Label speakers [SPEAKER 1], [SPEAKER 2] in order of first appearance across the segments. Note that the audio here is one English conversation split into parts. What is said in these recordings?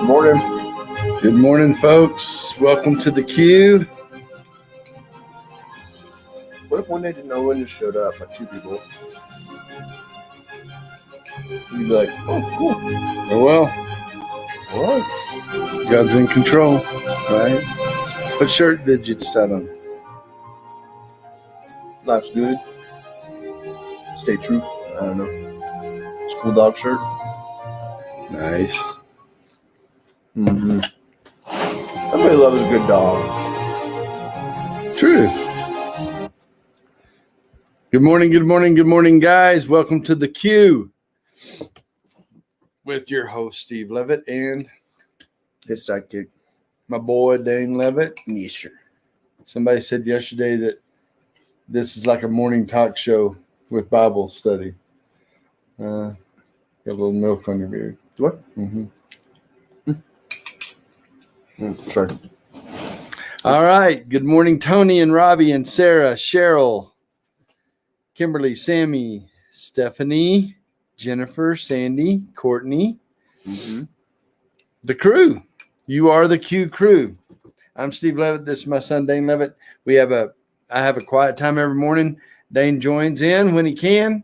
[SPEAKER 1] Morning.
[SPEAKER 2] Good morning, folks. Welcome to the Q.
[SPEAKER 1] What if one day no one just showed up, like two people? You'd be like, oh, cool.
[SPEAKER 2] Oh, well,
[SPEAKER 1] What?
[SPEAKER 2] God's in control, right? What shirt did you decide on?
[SPEAKER 1] Life's good. Stay true. I don't know. It's a cool dog shirt.
[SPEAKER 2] Nice.
[SPEAKER 1] Mm-hmm. Everybody loves a good dog.
[SPEAKER 2] True. Good morning, guys. Welcome to the Q with your host, Steve Levitt, and
[SPEAKER 1] His sidekick.
[SPEAKER 2] my boy, Dane Levitt.
[SPEAKER 1] Yes, sir.
[SPEAKER 2] Somebody said yesterday that this is like a morning talk show with Bible study. Got a little milk on your beard.
[SPEAKER 1] What?
[SPEAKER 2] Mm-hmm.
[SPEAKER 1] Sorry.
[SPEAKER 2] All right. Good morning, Tony and Robbie and Sarah, Cheryl, Kimberly, Sammy, Stephanie, Jennifer, Sandy, Courtney, the crew. You are the Q crew. I'm Steve Levitt. This is my son, Dane Levitt. I have a quiet time every morning. Dane joins in when he can.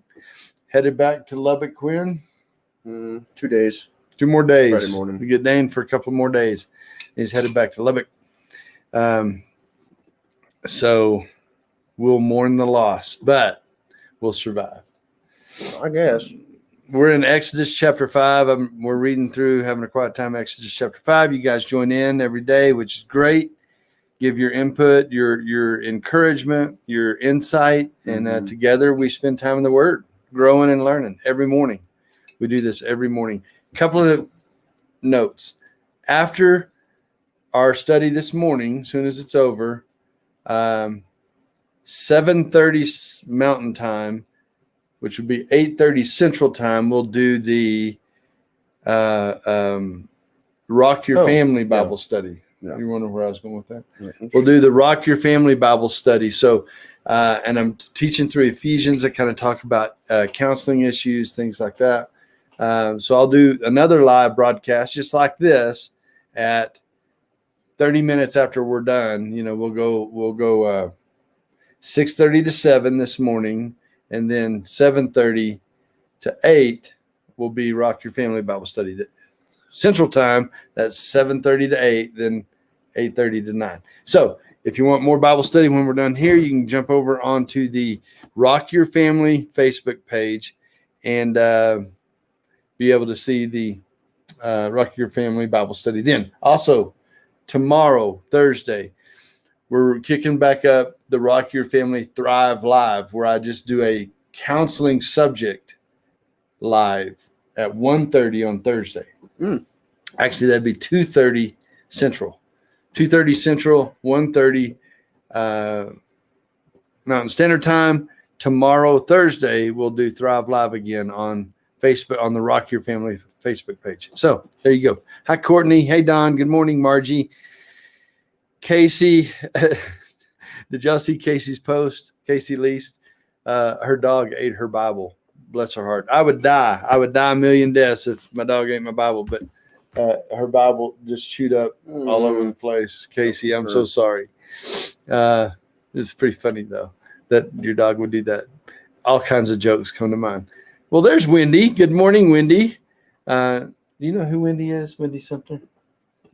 [SPEAKER 2] Headed back to Lubbock when?
[SPEAKER 1] 2 days.
[SPEAKER 2] 2 more days.
[SPEAKER 1] Friday morning.
[SPEAKER 2] We get Dane for a couple more days. He's headed back to Lubbock. So we'll mourn the loss, but we'll survive.
[SPEAKER 1] I guess.
[SPEAKER 2] We're in Exodus chapter 5. We're reading through, having a quiet time, Exodus chapter 5. You guys join in every day, which is great. Give your input, your encouragement, your insight, and together we spend time in the Word, growing and learning every morning. We do this every morning. A couple of notes. After our study this morning, as soon as it's over, 7:30 Mountain Time, which would be 8:30 Central Time, we'll do the Rock Your Family Bible study.
[SPEAKER 1] Yeah.
[SPEAKER 2] You wonder where I was going with that?
[SPEAKER 1] Yeah.
[SPEAKER 2] We'll do the Rock Your Family Bible study. So, and I'm teaching through Ephesians. I kind of talk about counseling issues, things like that. So I'll do another live broadcast just like this at 30 minutes after we're done. You know, we'll go 6:30 to 7 this morning, and then 7:30 to 8 will be Rock Your Family Bible study. Central Time, that's 7:30 to 8, then 8:30 to 9. So if you want more Bible study when we're done here, you can jump over onto the Rock Your Family Facebook page and be able to see the Rock Your Family Bible study. Then also tomorrow, Thursday, we're kicking back up the Rock Your Family Thrive Live, where I just do a counseling subject live at 1:30 on Thursday. Actually, that'd be 2:30 Central. 2:30 Central, 1:30 Mountain Standard Time. Tomorrow, Thursday, we'll do Thrive Live again on Facebook, on the Rock Your Family Facebook page. So there you go. Hi, Courtney. Hey, Don. Good morning, Margie. Casey. Did y'all see Casey's post? Casey Least. Her dog ate her Bible. Bless her heart. I would die a million deaths if my dog ate my Bible, but her Bible just chewed up all over the place. Casey, I'm so sorry. It's pretty funny, though, that your dog would do that. All kinds of jokes come to mind. Well, there's Wendy. Good morning, Wendy. Do you know who Wendy is? Wendy Sumter?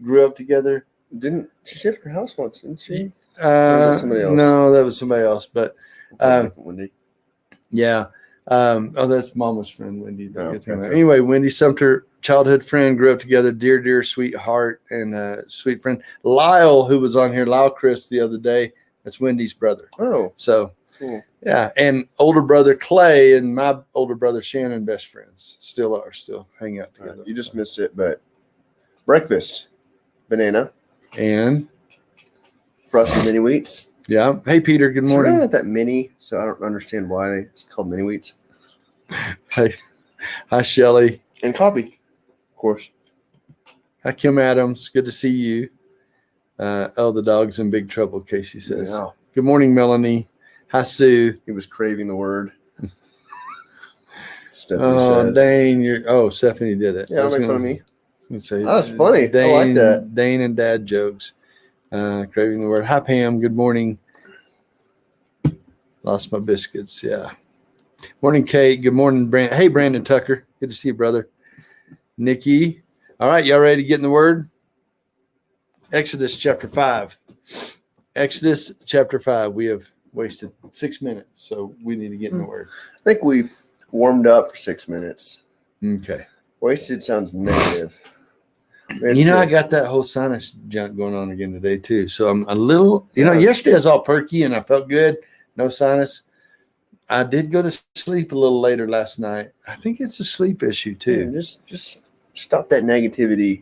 [SPEAKER 2] Grew up together.
[SPEAKER 1] Didn't she at her house once, didn't she? Or was that somebody else?
[SPEAKER 2] No, that was somebody else. But
[SPEAKER 1] Wendy.
[SPEAKER 2] yeah. That's Mama's friend, Wendy.
[SPEAKER 1] Okay.
[SPEAKER 2] Anyway, Wendy Sumter, childhood friend, grew up together, dear sweetheart and sweet friend. Lyle, who was on here, Lyle Chris the other day, that's Wendy's brother.
[SPEAKER 1] Oh,
[SPEAKER 2] so
[SPEAKER 1] cool.
[SPEAKER 2] Yeah, and older brother Clay and my older brother Shannon, best friends, still hang out together.
[SPEAKER 1] You just missed it, but breakfast, banana
[SPEAKER 2] and
[SPEAKER 1] frosted mini wheats.
[SPEAKER 2] Yeah. Hey, Peter. Good morning.
[SPEAKER 1] It's really not that many, so I don't understand why it's called mini wheats.
[SPEAKER 2] Hey, hi, Shelly.
[SPEAKER 1] And coffee, of course.
[SPEAKER 2] Hi, Kim Adams. Good to see you. The dog's in big trouble, Casey says.
[SPEAKER 1] Yeah.
[SPEAKER 2] Good morning, Melanie. Hi, Sue.
[SPEAKER 1] He was craving the word. Stephanie
[SPEAKER 2] Oh,
[SPEAKER 1] said.
[SPEAKER 2] Dane, Stephanie did it.
[SPEAKER 1] Yeah, don't make fun of me.
[SPEAKER 2] Say,
[SPEAKER 1] That's funny. I like that.
[SPEAKER 2] Dane and dad jokes. Craving the word. Hi, Pam. Good morning. Lost my biscuits. Yeah. Morning, Kate. Good morning, Brandon. Hey, Brandon Tucker. Good to see you, brother. Nikki. All right. Y'all ready to get in the word? Exodus chapter 5. Exodus chapter 5. We have wasted 6 minutes, so we need to get in the word.
[SPEAKER 1] I think we warmed up for 6 minutes.
[SPEAKER 2] Okay.
[SPEAKER 1] Wasted sounds negative.
[SPEAKER 2] I got that whole sinus junk going on again today, too. So I'm a little, yesterday I was all perky and I felt good. No sinus. I did go to sleep a little later last night. I think it's a sleep issue, too.
[SPEAKER 1] Yeah, just stop that negativity.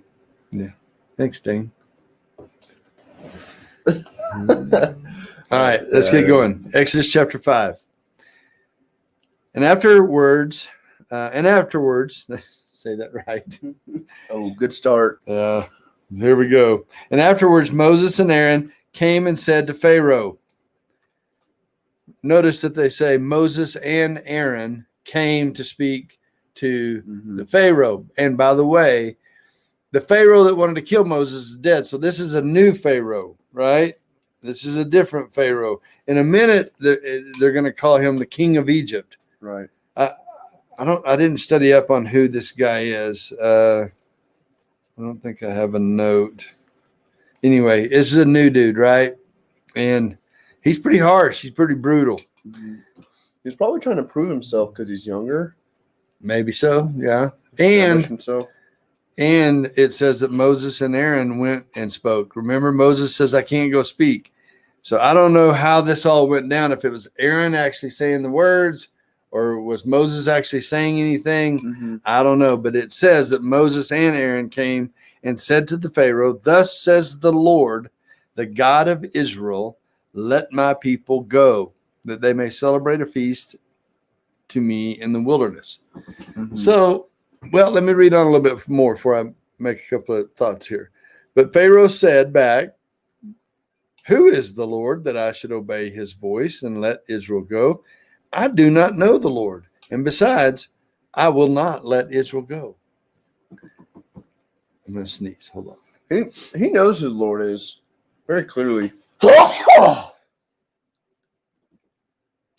[SPEAKER 2] Yeah. Thanks, Dane. All right, let's get going. Exodus chapter 5. And afterwards, say that right.
[SPEAKER 1] Oh, good start.
[SPEAKER 2] Here we go. And afterwards, Moses and Aaron came and said to Pharaoh. Notice that they say Moses and Aaron came to speak to the Pharaoh. And by the way, the Pharaoh that wanted to kill Moses is dead. So this is a new Pharaoh, right? This is a different Pharaoh. In a minute, they're going to call him the king of Egypt.
[SPEAKER 1] Right.
[SPEAKER 2] I didn't study up on who this guy is. I don't think I have a note. Anyway, this is a new dude, right? And he's pretty harsh. He's pretty brutal.
[SPEAKER 1] He's probably trying to prove himself because he's younger.
[SPEAKER 2] Maybe so, yeah. And it says that Moses and Aaron went and spoke. Remember, Moses says, I can't go speak. So I don't know how this all went down, if it was Aaron actually saying the words or was Moses actually saying anything. I don't know. But it says that Moses and Aaron came and said to the Pharaoh, thus says the Lord, the God of Israel, let my people go, that they may celebrate a feast to me in the wilderness. So, well, let me read on a little bit more before I make a couple of thoughts here. But Pharaoh said back, who is the Lord that I should obey his voice and let Israel go? I do not know the Lord. And besides, I will not let Israel go. I'm going to sneeze. Hold on.
[SPEAKER 1] He knows who the Lord is very clearly.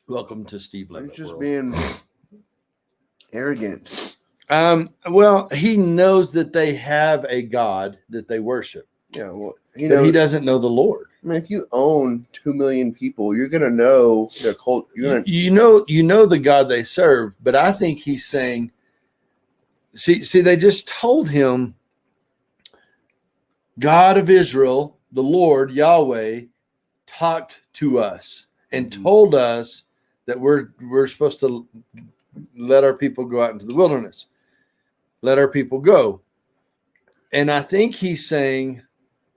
[SPEAKER 2] Welcome to Steve Levitt.
[SPEAKER 1] He's just being arrogant.
[SPEAKER 2] Well, he knows that they have a God that they worship.
[SPEAKER 1] Yeah, well,
[SPEAKER 2] he doesn't know the Lord.
[SPEAKER 1] I mean, if you own 2 million people, you're gonna know their cult.
[SPEAKER 2] You know the God they serve, but I think he's saying, see, they just told him, God of Israel, the Lord Yahweh, talked to us and told us that we're supposed to let our people go out into the wilderness. Let our people go. And I think he's saying,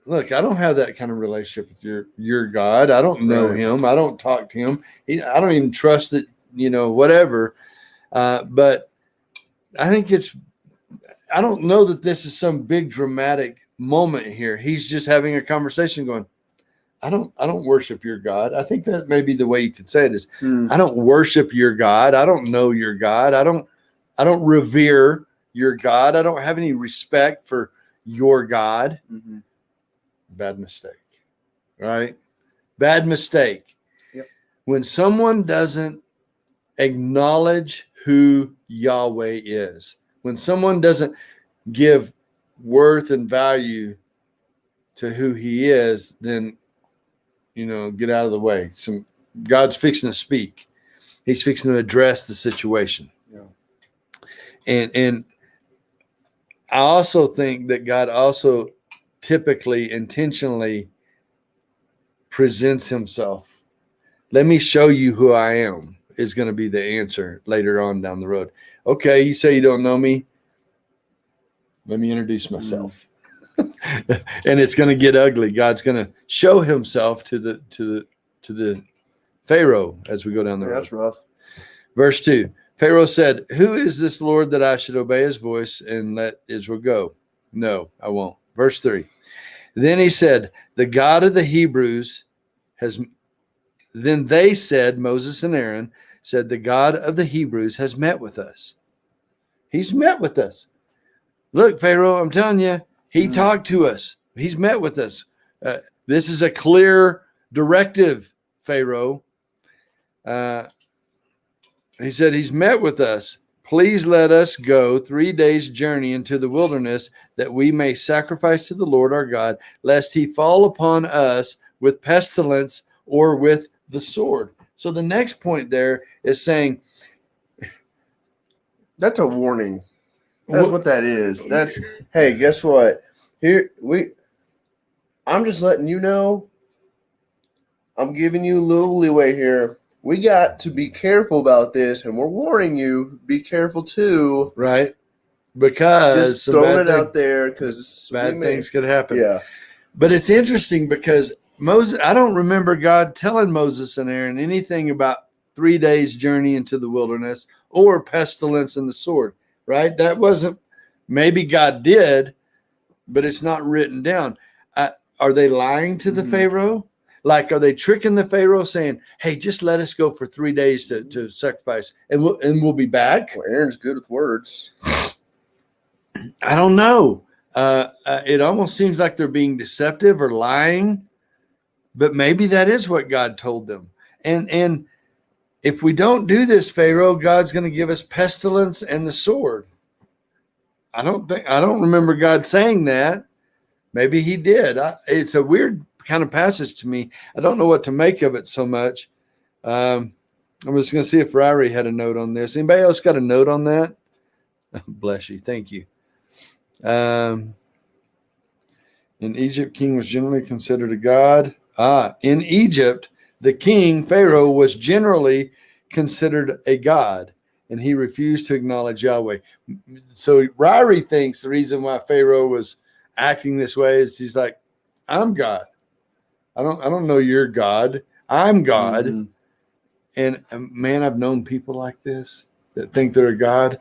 [SPEAKER 2] look, I don't have that kind of relationship with your God. I don't know him. I don't talk to him. I don't even trust that, whatever. But I think I don't know that this is some big dramatic moment here. He's just having a conversation going, I don't worship your God. I think that may be the way you could say it is, I don't worship your God. I don't know your God. I don't revere your God. I don't have any respect for your God. Bad mistake, right? Bad mistake.
[SPEAKER 1] Yep.
[SPEAKER 2] When someone doesn't acknowledge who Yahweh is, when someone doesn't give worth and value to who he is, then, get out of the way. God's fixing to speak. He's fixing to address the situation. Yeah. And I also think that God also typically intentionally presents himself. Let me show you who I am is going to be the answer later on down the road. Okay, you say you don't know me. Let me introduce myself. And it's going to get ugly. God's going to show himself to the Pharaoh as we go down the road.
[SPEAKER 1] That's rough.
[SPEAKER 2] Verse 2. Pharaoh said, who is this Lord that I should obey his voice and let Israel go? No, I won't. Verse 3. Then he said, the God of the Hebrews has. Then they said, Moses and Aaron said, the God of the Hebrews has met with us. He's met with us. Look, Pharaoh, I'm telling you, he
[SPEAKER 1] Mhm.
[SPEAKER 2] talked to us. He's met with us. This is a clear directive, Pharaoh. He said, he's met with us. Please let us go 3 days' journey into the wilderness that we may sacrifice to the Lord our God, lest he fall upon us with pestilence or with the sword. So the next point there is saying,
[SPEAKER 1] That's a warning. That's what that is. That's, hey, guess what? I'm just letting you know. I'm giving you a little leeway here. We got to be careful about this, and we're warning you. Be careful too.
[SPEAKER 2] right? Because
[SPEAKER 1] Just throwing it out there because
[SPEAKER 2] bad things could happen.
[SPEAKER 1] Yeah.
[SPEAKER 2] But it's interesting because Moses, I don't remember God telling Moses and Aaron anything about 3 days journey into the wilderness or pestilence and the sword, right? That wasn't, maybe God did, but it's not written down. Are they lying to the Pharaoh? Like, are they tricking the Pharaoh saying, hey, just let us go for 3 days to sacrifice and we'll be back?
[SPEAKER 1] Well, Aaron's good with words.
[SPEAKER 2] I don't know. It almost seems like they're being deceptive or lying, but maybe that is what God told them. And if we don't do this, Pharaoh, God's going to give us pestilence and the sword. I don't remember God saying that. Maybe he did. It's a weird kind of passage to me. I don't know what to make of it so much. I'm just going to see if Ryrie had a note on this. Anybody else got a note on that? Bless you. Thank you. In Egypt, king was generally considered a god. In Egypt, the king, Pharaoh, was generally considered a god, and he refused to acknowledge Yahweh. So Ryrie thinks the reason why Pharaoh was acting this way is he's like, I'm God. I don't know you're God. I'm God.
[SPEAKER 1] Mm-hmm.
[SPEAKER 2] And man, I've known people like this that think they're a God.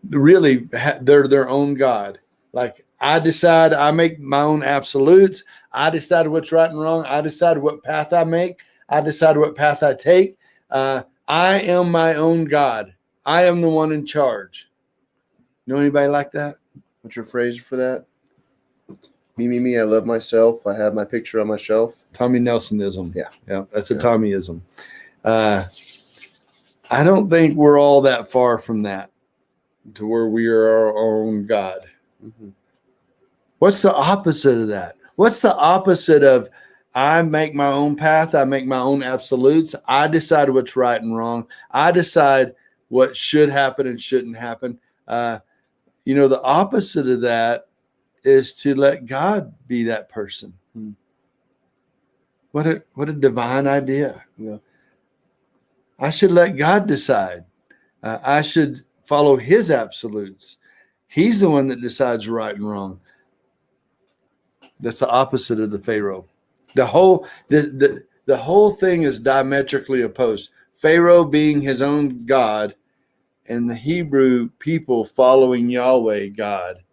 [SPEAKER 2] Really, they're their own God. Like, I decide, I make my own absolutes. I decide what's right and wrong. I decide what path I make. I decide what path I take. I am my own God. I am the one in charge. Know anybody like that?
[SPEAKER 1] What's your phrase for that? Me, I love myself. I have my picture on my shelf.
[SPEAKER 2] Tommy Nelsonism.
[SPEAKER 1] Yeah,
[SPEAKER 2] that's a Tommyism. I don't think we're all that far from that, to where we are our own God.
[SPEAKER 1] Mm-hmm.
[SPEAKER 2] What's the opposite of that? What's the opposite of I make my own path? I make my own absolutes. I decide what's right and wrong. I decide what should happen and shouldn't happen. The opposite of that is to let God be that person. What a divine idea.
[SPEAKER 1] Yeah.
[SPEAKER 2] I should let God decide. I should follow his absolutes. He's the one that decides right and wrong. That's the opposite of the Pharaoh. The whole thing is diametrically opposed. Pharaoh being his own God, and the Hebrew people following Yahweh God.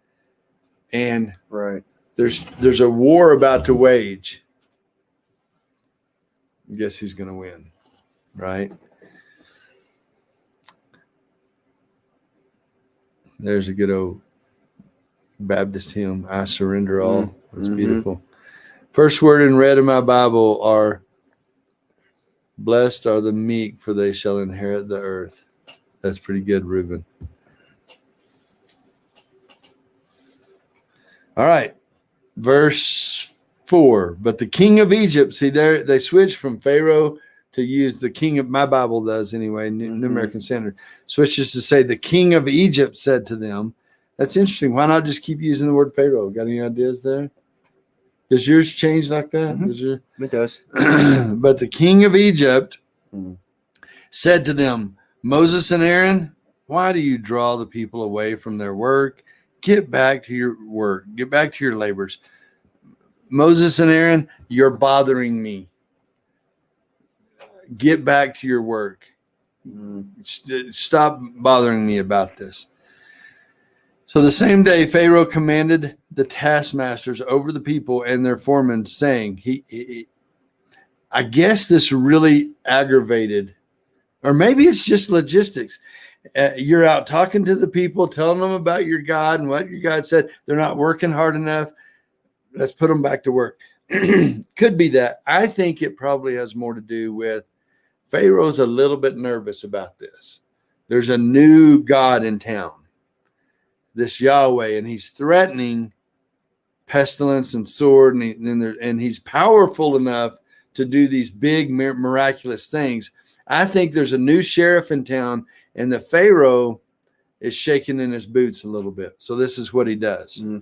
[SPEAKER 2] And
[SPEAKER 1] right,
[SPEAKER 2] there's a war about to wage. Guess who's going to win, right? There's a good old Baptist hymn, I surrender all. That's beautiful. First word in red in my Bible are, blessed are the meek, for they shall inherit the earth. That's pretty good, Reuben. All right. Verse 4. But the king of Egypt, see there, they switched from Pharaoh to use the king of, my Bible does anyway, New American Standard, switches to say the king of Egypt said to them. That's interesting. Why not just keep using the word Pharaoh? Got any ideas there? Does yours change like that?
[SPEAKER 1] Mm-hmm. It does.
[SPEAKER 2] But the king of Egypt said to them, Moses and Aaron, why do you draw the people away from their work? Get back to your work. Get back to your labors. Moses and Aaron, you're bothering me. Get back to your work. Stop bothering me about this. So the same day, Pharaoh commanded the taskmasters over the people and their foremen, saying, I guess this really aggravated, or maybe it's just logistics. You're out talking to the people, telling them about your God and what your God said. They're not working hard enough. Let's put them back to work. Could be that. I think it probably has more to do with Pharaoh's a little bit nervous about this. There's a new God in town, this Yahweh, and he's threatening pestilence and sword, and he's powerful enough to do these big miraculous things. I think there's a new sheriff in town, and the Pharaoh is shaking in his boots a little bit. So this is what he does.
[SPEAKER 1] Mm-hmm.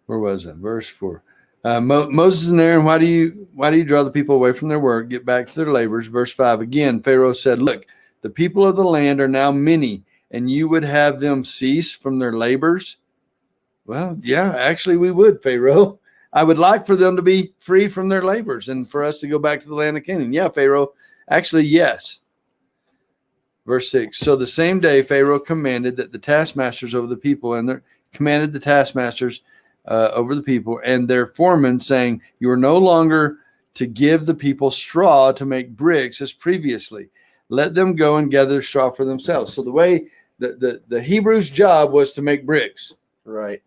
[SPEAKER 2] Where was that? Verse 4. Moses and Aaron, why do you draw the people away from their work? Get back to their labors. Verse 5. Again, Pharaoh said, look, the people of the land are now many, and you would have them cease from their labors? Well, yeah, actually we would, Pharaoh. I would like for them to be free from their labors and for us to go back to the land of Canaan. Yeah, Pharaoh. Actually, yes. Verse 6. So the same day Pharaoh commanded that the taskmasters over the people and their foremen, saying, you are no longer to give the people straw to make bricks as previously. Let them go and gather straw for themselves. So the way the Hebrews' job was to make bricks.
[SPEAKER 1] Right.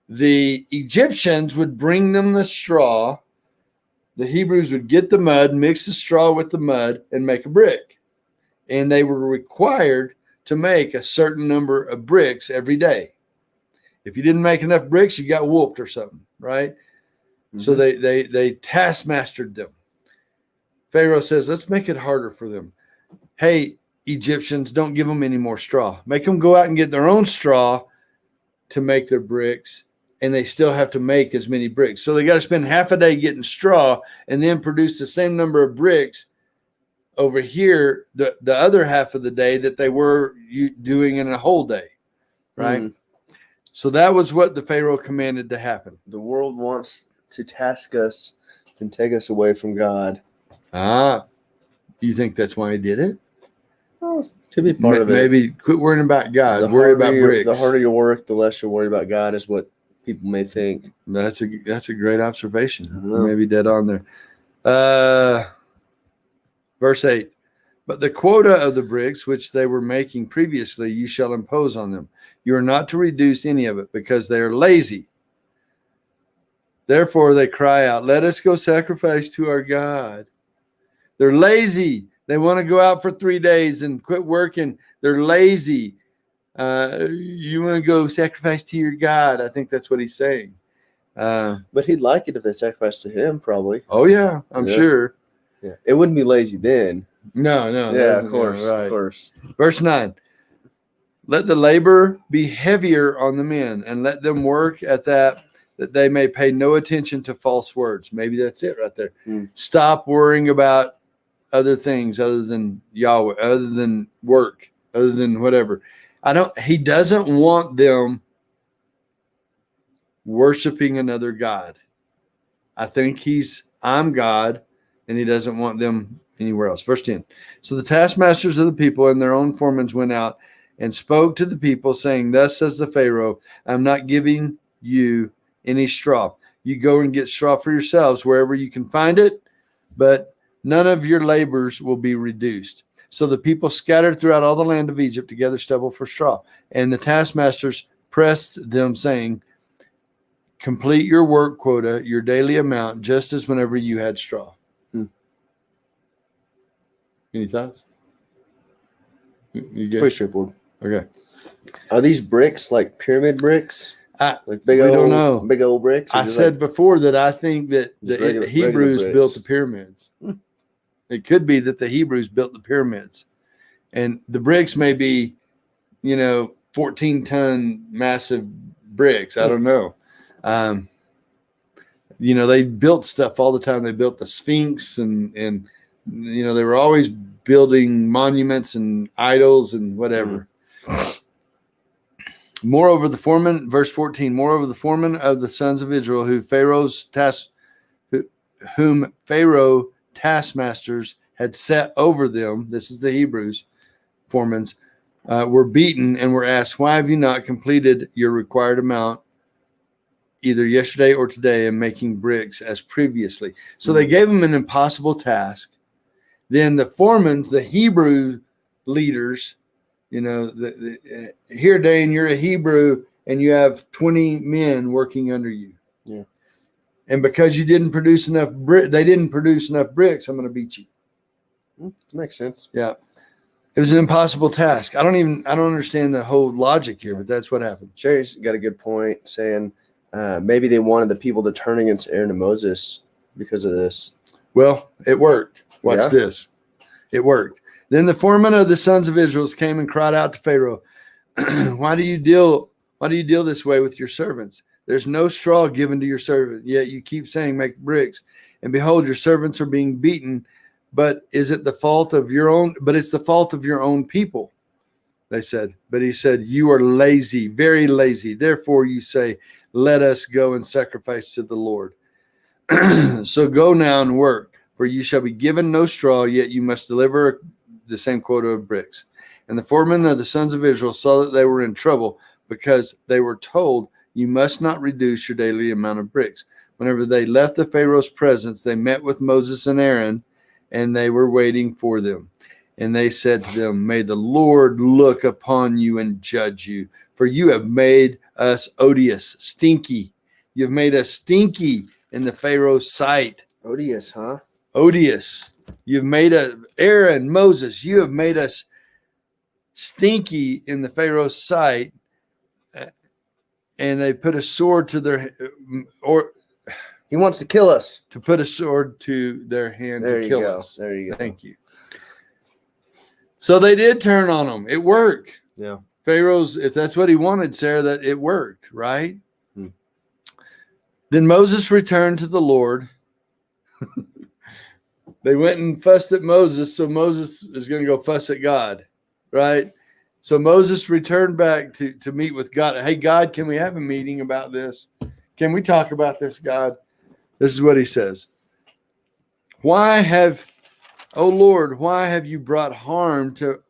[SPEAKER 2] The Egyptians would bring them the straw. The Hebrews would get the mud, mix the straw with the mud, and make a brick. And they were required to make a certain number of bricks every day. If you didn't make enough bricks, you got whooped or something, right? Mm-hmm. So they taskmastered them. Pharaoh says, let's make it harder for them. Hey, Egyptians, don't give them any more straw. Make them go out and get their own straw to make their bricks, and they still have to make as many bricks. So they got to spend half a day getting straw and then produce the same number of bricks over here, the other half of the day that they were doing in a whole day, right? Mm. So that was what the Pharaoh commanded to happen.
[SPEAKER 1] The world wants to task us and take us away from God.
[SPEAKER 2] You think that's why he did it?
[SPEAKER 1] Well, to be part of it.
[SPEAKER 2] Maybe quit worrying about God. Worry about bricks.
[SPEAKER 1] The harder you work, the less you worry about God, is what people may think.
[SPEAKER 2] That's a great observation. Maybe dead on there. Verse 8. But the quota of the bricks which they were making previously, you shall impose on them. You are not to reduce any of it, because they are lazy. Therefore they cry out, let us go sacrifice to our God. They're lazy. They want to go out for 3 days and quit working. They're lazy. You want to go sacrifice to your God. I think that's what he's saying.
[SPEAKER 1] But he'd like it if they sacrificed to him, probably.
[SPEAKER 2] Oh, yeah, I'm sure.
[SPEAKER 1] Yeah, it wouldn't be lazy then.
[SPEAKER 2] No.
[SPEAKER 1] Yeah, of course.
[SPEAKER 2] Right.
[SPEAKER 1] Of course.
[SPEAKER 2] Verse 9. Let the labor be heavier on the men, and let them work at that they may pay no attention to false words. Maybe that's it right there. Stop worrying about other things other than Yahweh, other than work, other than whatever. He doesn't want them worshiping another God. I think I'm God, and he doesn't want them anywhere else. Verse 10. So the taskmasters of the people and their own foremen went out and spoke to the people, saying, thus says the Pharaoh, I'm not giving you any straw. You go and get straw for yourselves wherever you can find it, but none of your labors will be reduced. So the people scattered throughout all the land of Egypt to gather stubble for straw. And the taskmasters pressed them, saying, complete your work quota, your daily amount, just as whenever you had straw. Any thoughts?
[SPEAKER 1] It's pretty straightforward.
[SPEAKER 2] Okay.
[SPEAKER 1] Are these bricks like pyramid bricks?
[SPEAKER 2] Like we don't know.
[SPEAKER 1] Big old bricks?
[SPEAKER 2] I said before that I think that the Hebrews built the pyramids. It could be that the Hebrews built the pyramids. And the bricks may be, 14-ton massive bricks. I don't know. They built stuff all the time. They built the Sphinx and they were always building monuments and idols and whatever. Moreover, the foreman, verse 14, moreover, the foreman of the sons of Israel, whom Pharaoh taskmasters had set over them, this is the Hebrews, foremans, were beaten and were asked, why have you not completed your required amount either yesterday or today in making bricks as previously? So they gave them an impossible task. Then the foremen, the Hebrew leaders, here, Dane, you're a Hebrew and you have 20 men working under you.
[SPEAKER 1] Yeah.
[SPEAKER 2] And because you didn't produce enough they didn't produce enough bricks, I'm going to beat you.
[SPEAKER 1] That makes sense.
[SPEAKER 2] Yeah. It was an impossible task. I don't understand the whole logic here, but that's what happened.
[SPEAKER 1] Sherry's got a good point saying maybe they wanted the people to turn against Aaron and Moses because of this.
[SPEAKER 2] Well, it worked. Watch
[SPEAKER 1] Yeah.
[SPEAKER 2] this. It worked. Then the foreman of the sons of Israel came and cried out to Pharaoh, why do you deal this way with your servants? There's no straw given to your servant, yet you keep saying, make bricks. And behold, your servants are being beaten. But is it the fault of your own? But it's the fault of your own people, they said. But he said, you are lazy, very lazy. Therefore you say, let us go and sacrifice to the Lord. So go now and work, for you shall be given no straw, yet you must deliver the same quota of bricks. And the foremen of the sons of Israel saw that they were in trouble, because they were told, you must not reduce your daily amount of bricks. Whenever they left the Pharaoh's presence, they met with Moses and Aaron, and they were waiting for them. And they said to them, may the Lord look upon you and judge you, for you have made us odious, stinky. You've made us stinky in the Pharaoh's sight.
[SPEAKER 1] Odious, huh?
[SPEAKER 2] Odious. You've made us, Aaron, Moses, you have made us stinky in the Pharaoh's sight. And they put a sword to their, or
[SPEAKER 1] he wants to kill us.
[SPEAKER 2] To put a sword to their hand
[SPEAKER 1] There
[SPEAKER 2] to kill
[SPEAKER 1] go.
[SPEAKER 2] us.
[SPEAKER 1] There you go.
[SPEAKER 2] Thank you. So they did turn on them. It worked.
[SPEAKER 1] Yeah.
[SPEAKER 2] Pharaoh's, if that's what he wanted, Sarah, that it worked, right?
[SPEAKER 1] Hmm.
[SPEAKER 2] Then Moses returned to the Lord. They went and fussed at Moses, so Moses is going to go fuss at God, right? So Moses returned back to meet with God. Hey, God, can we have a meeting about this? Can we talk about this, God? This is what he says. Oh Lord, why have you brought harm to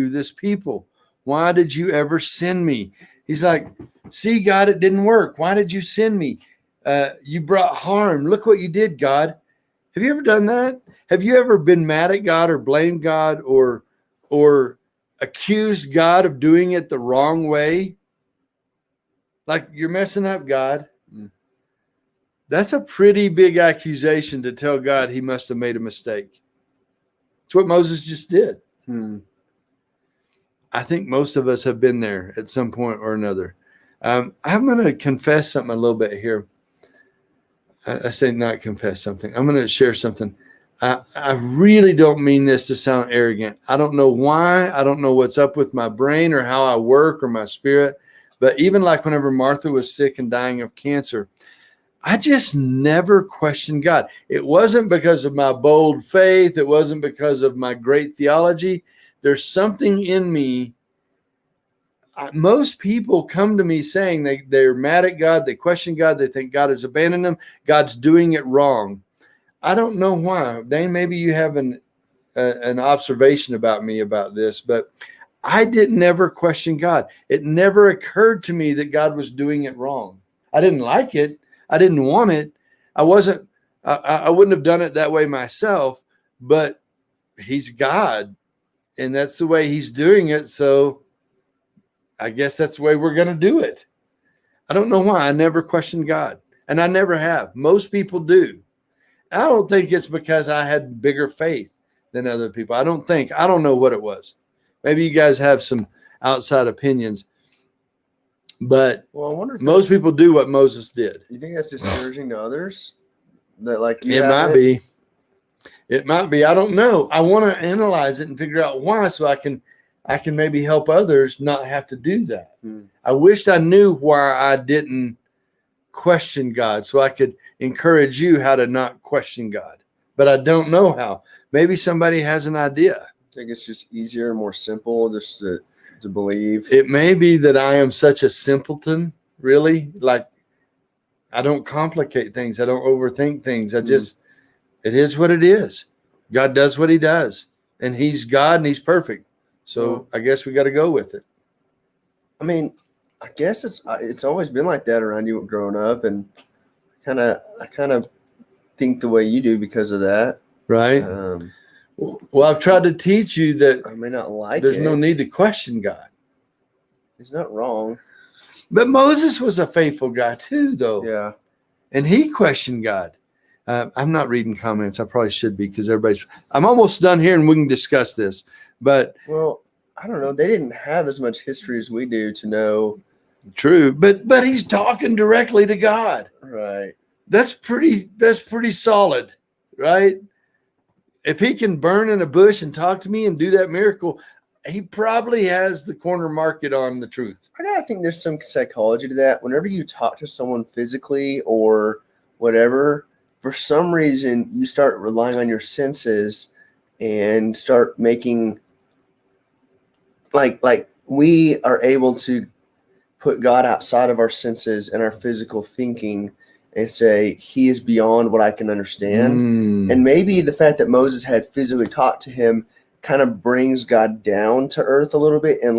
[SPEAKER 2] this people? Why did you ever send me? He's like, see, God, it didn't work. Why did you send me? You brought harm. Look what you did, God. Have you ever done that? Have you ever been mad at God or blamed God or accused God of doing it the wrong way? Like, you're messing up, God. That's a pretty big accusation to tell God he must have made a mistake. It's what Moses just did. I think most of us have been there at some point or another. I'm going to confess something a little bit here. I say not confess something. I'm going to share something. I really don't mean this to sound arrogant. I don't know why. I don't know what's up with my brain or how I work or my spirit. But even like whenever Martha was sick and dying of cancer, I just never questioned God. It wasn't because of my bold faith. It wasn't because of my great theology. There's something in me. Most people come to me saying they're mad at God. They question God. They think God has abandoned them. God's doing it wrong. I don't know why. Dane, maybe you have an observation about me about this, but I didn't ever question God. It never occurred to me that God was doing it wrong. I didn't like it. I didn't want it. I wouldn't have done it that way myself, but he's God and that's the way he's doing it. So I guess that's the way we're going to do it. I don't know why. I never questioned God, and I never have. Most people do. I don't think it's because I had bigger faith than other people. I don't know what it was. Maybe you guys have some outside opinions, but
[SPEAKER 1] I wonder if
[SPEAKER 2] most people do what Moses did.
[SPEAKER 1] You think that's discouraging to others? That like
[SPEAKER 2] It might be. It might be. I don't know. I want to analyze it and figure out why, so I can maybe help others not have to do that. I wished I knew why I didn't question God, so I could encourage you how to not question God. But I don't know how. Maybe somebody has an idea.
[SPEAKER 1] I think it's just easier and more simple just to believe.
[SPEAKER 2] It may be that I am such a simpleton, really. Like, I don't complicate things. I don't overthink things. I just, it is what it is. God does what he does. And he's God and he's perfect. So I guess we got to go with it.
[SPEAKER 1] I mean, I guess it's always been like that around you growing up. And I kind of think the way you do because of that.
[SPEAKER 2] Right. Well, I've tried to teach you that
[SPEAKER 1] I may not like
[SPEAKER 2] there's
[SPEAKER 1] it.
[SPEAKER 2] no need to question God.
[SPEAKER 1] He's not wrong.
[SPEAKER 2] But Moses was a faithful guy too, though.
[SPEAKER 1] Yeah.
[SPEAKER 2] And he questioned God. I'm not reading comments. I probably should be because I'm almost done here and we can discuss this. But
[SPEAKER 1] Well, I don't know. They didn't have as much history as we do to know.
[SPEAKER 2] true. But he's talking directly to God.
[SPEAKER 1] Right.
[SPEAKER 2] That's pretty solid, right? If he can burn in a bush and talk to me and do that miracle, he probably has the corner market on the truth.
[SPEAKER 1] I gotta think there's some psychology to that. Whenever you talk to someone physically or whatever, for some reason you start relying on your senses and start making like we are able to put God outside of our senses and our physical thinking and say he is beyond what I can understand. And maybe the fact that Moses had physically talked to him kind of brings God down to earth a little bit and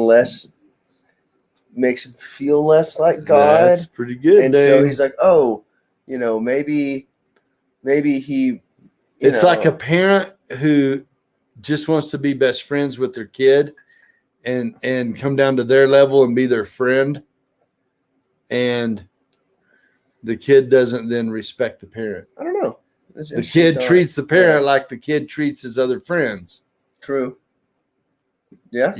[SPEAKER 1] makes him feel less like God.
[SPEAKER 2] That's pretty good.
[SPEAKER 1] And
[SPEAKER 2] Dave.
[SPEAKER 1] so he's like, oh, maybe he.
[SPEAKER 2] It's like a parent who just wants to be best friends with their kid and come down to their level and be their friend. And the kid doesn't then respect the parent.
[SPEAKER 1] I don't know.
[SPEAKER 2] The kid treats the parent like the kid treats his other friends.
[SPEAKER 1] True. Yeah.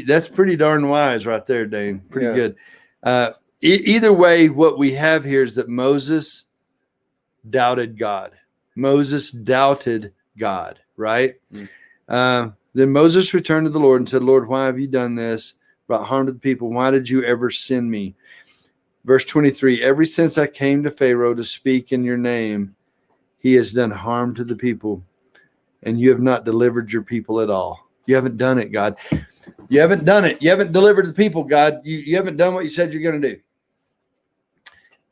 [SPEAKER 2] That's pretty darn wise right there, Dane. Pretty
[SPEAKER 1] Yeah.
[SPEAKER 2] good. Either way, what we have here is that Moses doubted God. Moses doubted God, right? Then Moses returned to the Lord and said, Lord, why have you done this? Brought harm to the people. Why did you ever send me? Verse 23, ever since I came to Pharaoh to speak in your name, he has done harm to the people, and you have not delivered your people at all. You haven't done it, God. You haven't done it. You haven't delivered the people, God. You haven't done what you said you're going to do.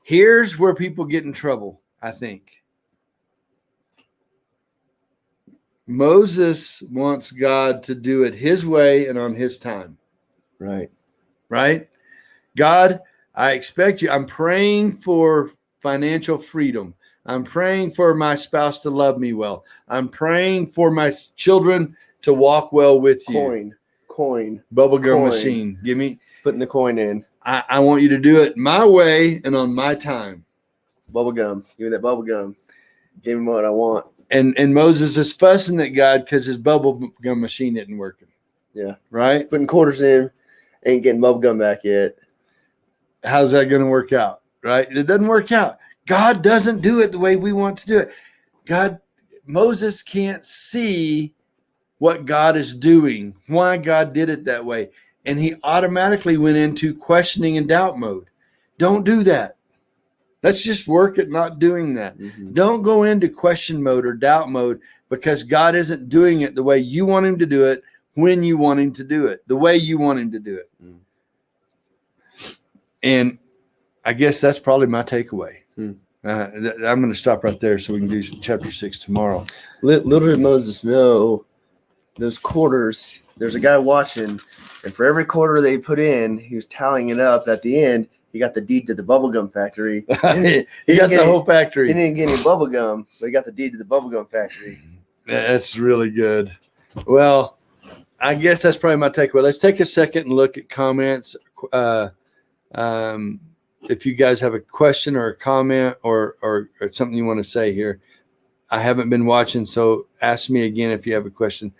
[SPEAKER 2] Here's where people get in trouble, I think. Moses wants God to do it his way and on his time.
[SPEAKER 1] Right.
[SPEAKER 2] Right? God, I expect you. I'm praying for financial freedom. I'm praying for my spouse to love me well. I'm praying for my children to walk well with you.
[SPEAKER 1] Coin.
[SPEAKER 2] Bubblegum machine. Give me.
[SPEAKER 1] Putting the coin in.
[SPEAKER 2] I want you to do it my way and on my time.
[SPEAKER 1] Bubblegum. Give me that bubblegum. Give me what I want.
[SPEAKER 2] And Moses is fussing at God because his bubblegum machine isn't working.
[SPEAKER 1] Yeah.
[SPEAKER 2] Right?
[SPEAKER 1] Putting quarters in, ain't getting bubblegum back yet.
[SPEAKER 2] How's that going to work out? Right? It doesn't work out. God doesn't do it the way we want to do it. Moses can't see what God is doing, why God did it that way. And he automatically went into questioning and doubt mode. Don't do that. Let's just work at not doing that.
[SPEAKER 1] Mm-hmm.
[SPEAKER 2] Don't go into question mode or doubt mode because God isn't doing it the way you want him to do it, when you want him to do it, the way you want him to do it.
[SPEAKER 1] Mm.
[SPEAKER 2] And I guess that's probably my takeaway.
[SPEAKER 1] Mm.
[SPEAKER 2] I'm going to stop right there so we can do chapter 6 tomorrow.
[SPEAKER 1] Little did Moses know those quarters, there's a guy watching, and for every quarter they put in, he was tallying it up. At the end, he got the deed to the bubblegum factory.
[SPEAKER 2] He got the whole factory.
[SPEAKER 1] He didn't get any bubblegum, but he got the deed to the bubblegum factory.
[SPEAKER 2] That's really good. Well, I guess that's probably my takeaway. Let's take a second and look at comments. If you guys have a question or a comment or something you want to say here, I haven't been watching, so ask me again if you have a question.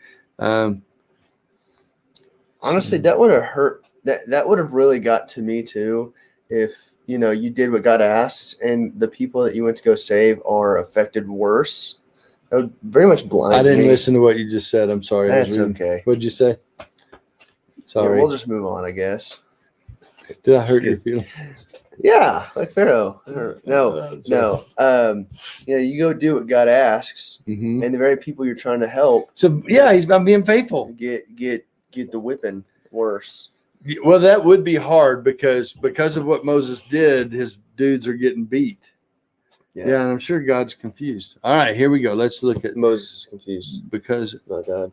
[SPEAKER 1] Honestly, that would have hurt. That would have really got to me too. If you did what God asked, and the people that you went to go save are affected worse, that would very much blind
[SPEAKER 2] I didn't
[SPEAKER 1] me.
[SPEAKER 2] listen to what you just said. I'm sorry.
[SPEAKER 1] That's okay.
[SPEAKER 2] What'd you say? Sorry.
[SPEAKER 1] Yeah, we'll just move on, I guess.
[SPEAKER 2] Did I hurt your feelings?
[SPEAKER 1] Yeah, like Pharaoh. No. You go do what God asks,
[SPEAKER 2] Mm-hmm.
[SPEAKER 1] and the very people you're trying to help.
[SPEAKER 2] So yeah, I'm being faithful.
[SPEAKER 1] Get the whipping worse.
[SPEAKER 2] Well, that would be hard because of what Moses did, his dudes are getting beat. Yeah, and I'm sure God's confused. All right, here we go. Let's look at
[SPEAKER 1] Moses is confused
[SPEAKER 2] because
[SPEAKER 1] about God.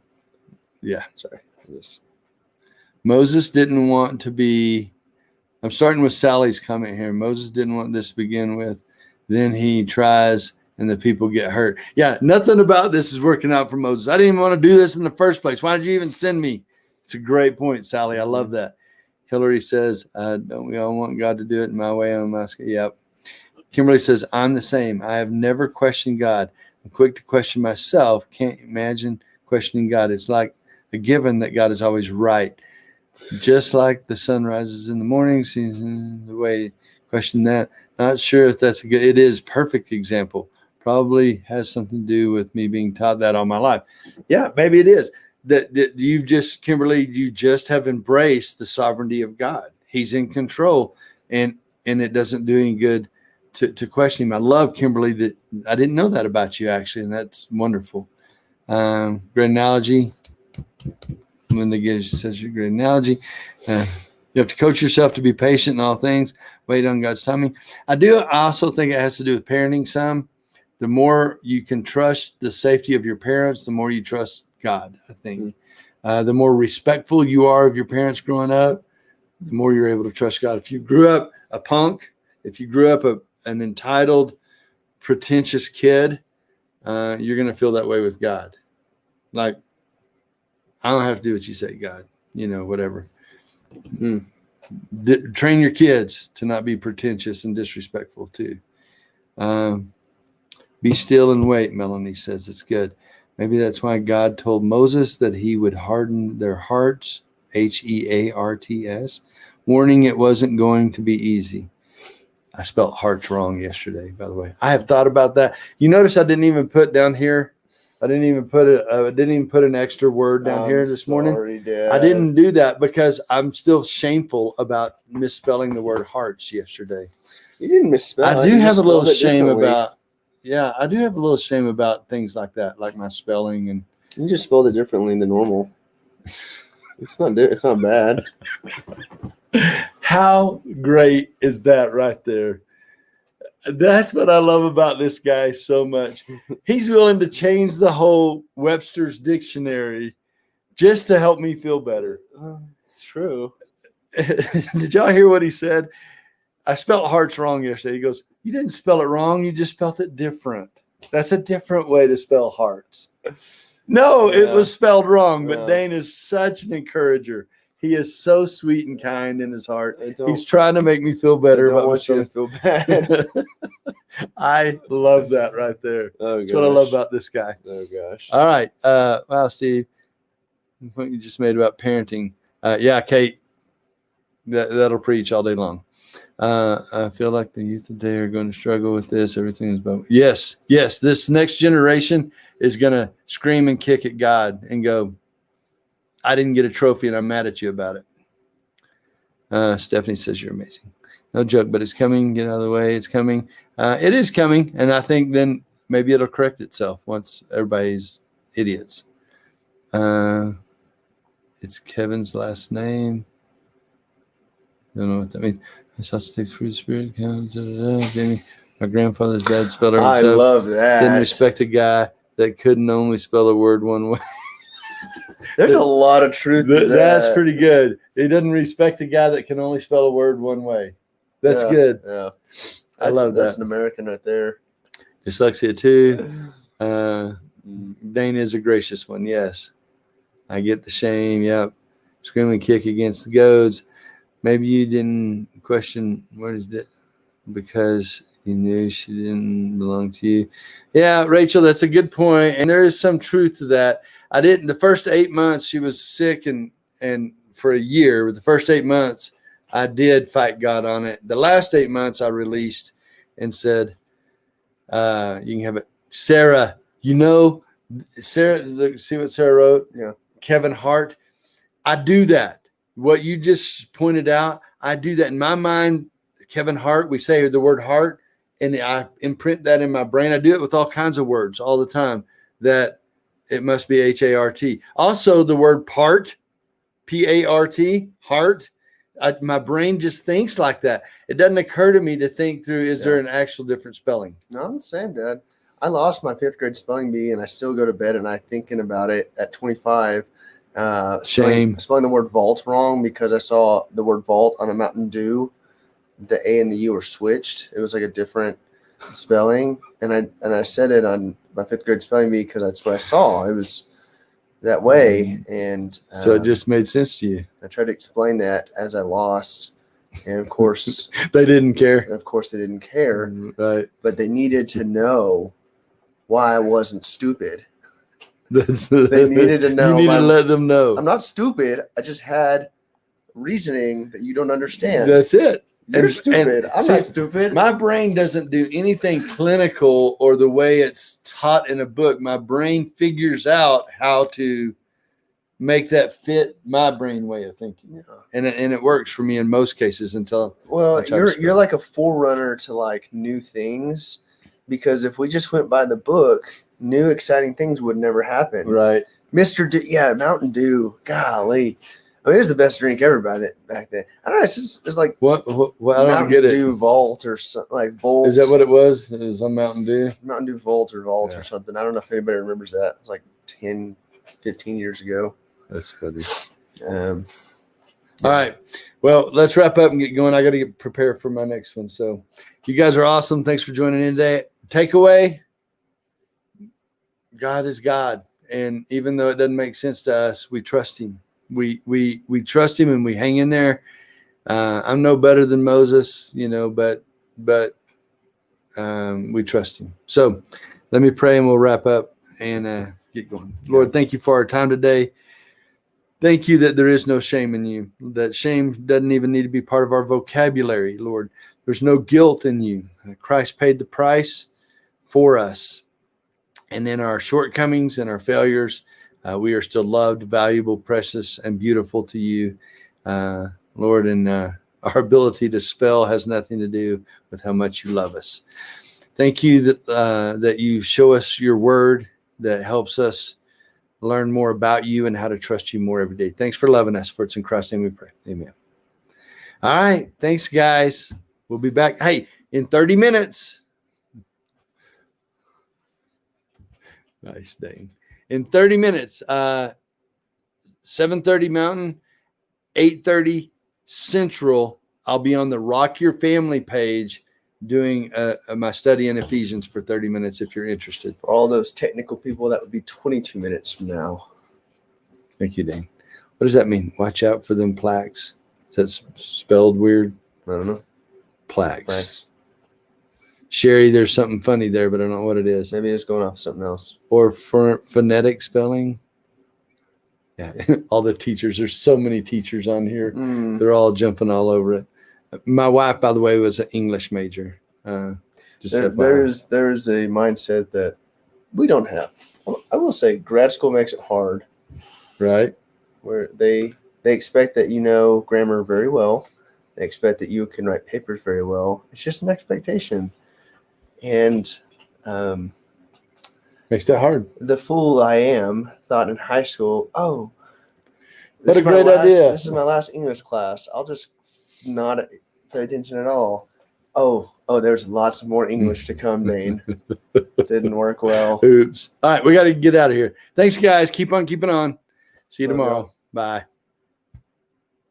[SPEAKER 2] Yeah,
[SPEAKER 1] Sorry.
[SPEAKER 2] Moses didn't want to be. I'm starting with Sally's comment here. Moses didn't want this to begin with. Then he tries and the people get hurt. Yeah, nothing about this is working out for Moses. I didn't even want to do this in the first place. Why did you even send me? It's a great point, Sally. I love that. Hillary says, don't we all want God to do it in my way? I'm asking. Yep. Kimberly says, I'm the same. I have never questioned God. I'm quick to question myself. Can't imagine questioning God. It's like a given that God is always right. Just like the sun rises in the morning, sees the way question that. Not sure if that's a good, it is perfect example. Probably has something to do with me being taught that all my life. Yeah, maybe it is. That you've just, Kimberly, you just have embraced the sovereignty of God. He's in control, and it doesn't do any good to question him. I love, Kimberly, that I didn't know that about you, actually, and that's wonderful. Great analogy. Linda says you're a great analogy. You have to coach yourself to be patient in all things. Wait on God's timing. I also think it has to do with parenting some. The more you can trust the safety of your parents, the more you trust God, I think. The more respectful you are of your parents growing up, the more you're able to trust God. If you grew up a punk, if you grew up an entitled, pretentious kid, you're going to feel that way with God. Like, I don't have to do what you say, God, whatever. Train your kids to not be pretentious and disrespectful too. Be still and wait, Melanie says. It's good. Maybe that's why God told Moses that he would harden their hearts, Hearts, warning it wasn't going to be easy. I spelled hearts wrong yesterday, by the way. I have thought about that. You notice I didn't even put down here. I didn't even put an extra word down here this morning.
[SPEAKER 1] Dad.
[SPEAKER 2] I didn't do that because I'm still shameful about misspelling the word hearts yesterday.
[SPEAKER 1] You didn't misspell.
[SPEAKER 2] I do have a little shame about. Yeah, I do have a little shame about things like that, like my spelling, and
[SPEAKER 1] you just spelled it differently than normal. It's not bad.
[SPEAKER 2] How great is that right there? That's what I love about this guy so much. He's willing to change the whole Webster's dictionary just to help me feel better.
[SPEAKER 1] It's true.
[SPEAKER 2] Did y'all hear what he said? I spelled hearts wrong yesterday. He goes, you didn't spell it wrong. You just spelled it different. That's a different way to spell hearts. No, It was spelled wrong, but Dane is such an encourager. He is so sweet and kind in his heart. He's trying to make me feel better.
[SPEAKER 1] I don't want you to feel bad.
[SPEAKER 2] I love that right there.
[SPEAKER 1] Oh,
[SPEAKER 2] That's what I love about this guy.
[SPEAKER 1] Oh, gosh.
[SPEAKER 2] All right. Wow, Steve. What you just made about parenting. Yeah, Kate. That'll preach all day long. I feel like the youth today are going to struggle with this. Everything is about yes. This next generation is going to scream and kick at God and go, I didn't get a trophy and I'm mad at you about it. Stephanie says you're amazing. No joke, but it's coming. Get out of the way. It's coming. It is coming. And I think then maybe it'll correct itself once everybody's idiots. It's Kevin's last name. Don't know what that means. My sausage takes fruit, spirit, Jamie. My grandfather's dad spelled it himself.
[SPEAKER 1] I love that.
[SPEAKER 2] Didn't respect a guy that couldn't only spell a word one way.
[SPEAKER 1] There's a lot of truth to that.
[SPEAKER 2] That's pretty good. He doesn't respect a guy that can only spell a word one way. That's good.
[SPEAKER 1] Yeah.
[SPEAKER 2] I love that.
[SPEAKER 1] That's an American right there.
[SPEAKER 2] Dyslexia too. Dane is a gracious one. Yes. I get the shame. Yep. Screaming kick against the goads. Maybe you didn't question what is it because you knew she didn't belong to you. Yeah, Rachel, that's a good point. And there is some truth to that. I didn't, the first 8 months she was sick and for a year, but the first 8 months I did fight God on it. The last 8 months I released and said, you can have it. Sarah, Sarah, see what Sarah wrote?
[SPEAKER 1] Yeah.
[SPEAKER 2] Kevin Hart. I do that. What you just pointed out, I do that in my mind. Kevin Hart, we say the word heart, and I imprint that in my brain. I do it with all kinds of words all the time, that it must be H-A-R-T. Also, the word part, P-A-R-T, heart, my brain just thinks like that. It doesn't occur to me to think through, is there an actual different spelling?
[SPEAKER 1] No, I'm the same, Dad. I lost my 5th grade spelling bee, and I still go to bed and I'm thinking about it at 25.
[SPEAKER 2] Shame.
[SPEAKER 1] Spelling the word vault wrong because I saw the word vault on a Mountain Dew. The A and the U were switched. It was like a different spelling, and I said it on my 5th grade spelling bee because that's what I saw. It was that way, and
[SPEAKER 2] So it just made sense to you.
[SPEAKER 1] I tried to explain that as I lost, and of course,
[SPEAKER 2] They didn't care.
[SPEAKER 1] they didn't care,
[SPEAKER 2] Right.
[SPEAKER 1] but they needed to know why I wasn't stupid.
[SPEAKER 2] They
[SPEAKER 1] needed to know.
[SPEAKER 2] You need to let them know.
[SPEAKER 1] I'm not stupid. I just had reasoning that you don't understand.
[SPEAKER 2] That's it.
[SPEAKER 1] You're stupid. I'm
[SPEAKER 2] see,
[SPEAKER 1] not stupid.
[SPEAKER 2] My brain doesn't do anything clinical or the way it's taught in a book. My brain figures out how to make that fit my brain way of thinking.
[SPEAKER 1] Yeah.
[SPEAKER 2] And it works for me in most cases until
[SPEAKER 1] you're like a forerunner to like new things, because if we just went by the book, new exciting things would never happen.
[SPEAKER 2] right.
[SPEAKER 1] Mountain Dew. Golly. I mean, it was the best drink ever back then. I don't know. It's like
[SPEAKER 2] What I don't
[SPEAKER 1] Mountain
[SPEAKER 2] get it.
[SPEAKER 1] Dew Vault or something, like Volt.
[SPEAKER 2] Is that what it was? It was on Mountain Dew?
[SPEAKER 1] Mountain Dew Vault or
[SPEAKER 2] Yeah.
[SPEAKER 1] something. I don't know if anybody remembers that. It was like 10, 15 years ago.
[SPEAKER 2] That's funny.
[SPEAKER 1] Um,
[SPEAKER 2] All right. Well, let's wrap up and get going. I got to get prepared for my next one. So you guys are awesome. Thanks for joining in today. Takeaway: God is God. And even though it doesn't make sense to us, we trust him. We trust him and we hang in there. I'm no better than Moses, but we trust him. So let me pray and we'll wrap up and get going. Lord, thank you for our time today. Thank you that there is no shame in you, that shame doesn't even need to be part of our vocabulary, Lord. There's no guilt in you. Christ paid the price for us. And in our shortcomings and our failures, we are still loved, valuable, precious, and beautiful to you, Lord. And our ability to spell has nothing to do with how much you love us. Thank you that you show us your word that helps us learn more about you and how to trust you more every day. Thanks for loving us. For it's in Christ's name we pray. Amen. All right. Thanks, guys. We'll be back. Hey, in 30 minutes. Nice, Dane. In 30 minutes, 7:30 Mountain, 8:30 Central, I'll be on the Rock Your Family page doing my study in Ephesians for 30 minutes if you're interested.
[SPEAKER 1] for all those technical people, that would be 22 minutes from now.
[SPEAKER 2] Thank you, Dane. What does that mean? Watch out for them plaques. Is that spelled weird?
[SPEAKER 1] I don't know.
[SPEAKER 2] Plaques.
[SPEAKER 1] Thanks.
[SPEAKER 2] Sherry, there's something funny there, but I don't know what it is.
[SPEAKER 1] Maybe it's going off something else.
[SPEAKER 2] Or phonetic spelling. Yeah, all the teachers. There's so many teachers on here. They're all jumping all over it. My wife, by the way, was an English major. There's
[SPEAKER 1] a mindset that we don't have. I will say grad school makes it hard,
[SPEAKER 2] right?
[SPEAKER 1] where they expect that you know grammar very well. They expect that you can write papers very well. It's just an expectation. And
[SPEAKER 2] Makes that hard.
[SPEAKER 1] the fool I am thought in high school, oh,
[SPEAKER 2] What
[SPEAKER 1] this
[SPEAKER 2] a
[SPEAKER 1] is my
[SPEAKER 2] great
[SPEAKER 1] last-
[SPEAKER 2] idea.
[SPEAKER 1] This is my last English class. I'll just not pay attention at all. Oh, there's lots more English to come, Dane. Didn't work well.
[SPEAKER 2] Oops. All right, we got to get out of here. Thanks, guys. Keep on keeping on. See you
[SPEAKER 1] Love y'all.
[SPEAKER 2] tomorrow. Bye.